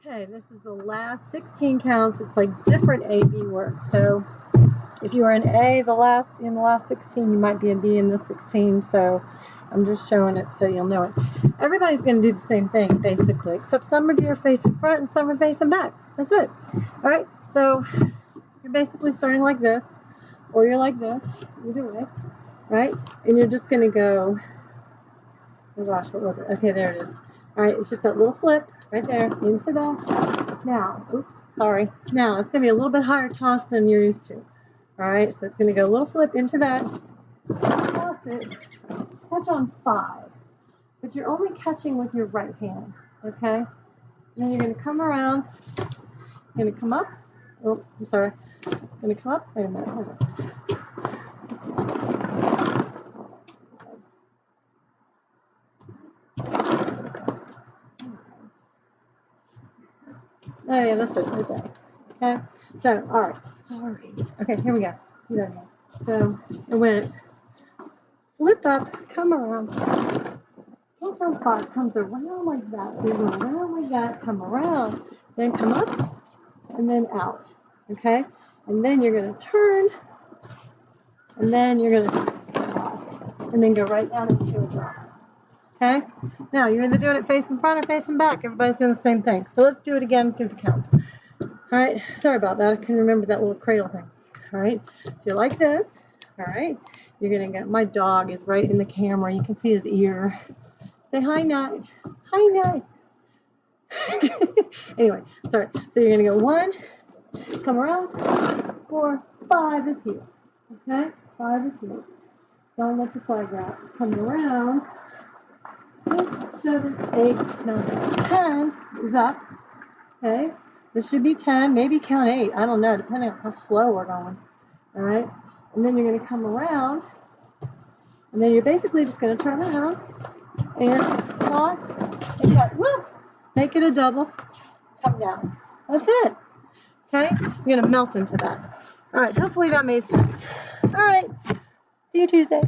Okay, this is the last 16 counts. It's like different A-B words. So if you are an A in the last 16, you might be a B in this 16. So I'm just showing it so you'll know it. Everybody's going to do the same thing basically, except some of you are facing front and some are facing back. That's it. All right, so you're basically starting like this, or you're like this, either way, right? And you're just going to go, oh gosh, what was it? Okay, there it is. All right, it's just that little flip right there into that. Now, oops, sorry. Now, it's going to be a little bit higher toss than you're used to. All right, so it's going to go a little flip into that. Toss it. Catch on 5. But you're only catching with your right hand, okay? And then you're going to come around. You're going to come up. Oh, I'm sorry. Going to come up. Wait a minute. Hold on. Oh, yeah, that's it right there. Okay, so, all right, sorry. Okay, here we go. Do that again. So, it went flip up, come around, catch on 5, comes around like that. So, you're going around like that, come around, then come up, and then out. Okay, and then you're going to turn, and then you're going to cross, and then go right down into a drop. Okay, now you're either doing it facing front or facing back. Everybody's doing the same thing. So, let's do it again through the counts. All right, sorry about that. I couldn't remember that little cradle thing. All right, so you're like this. All right, you're gonna get, my dog is right in the camera. You can see his ear. Say hi, Nut. Hi, Nut. Anyway, sorry. So you're gonna go 1, come around, 4, 5 is here. Okay, 5 is here. Don't let your flag out. Come around. 6, 7, 8, 9, 10 is up. Okay. This should be 10, maybe count 8. I don't know, depending on how slow we're going. All right? And then you're going to come around, and then you're basically just going to turn around and toss and cut. Woo! Make it a double. Come down. That's it. Okay? You're going to melt into that. All right, hopefully that made sense. All right. See you Tuesday.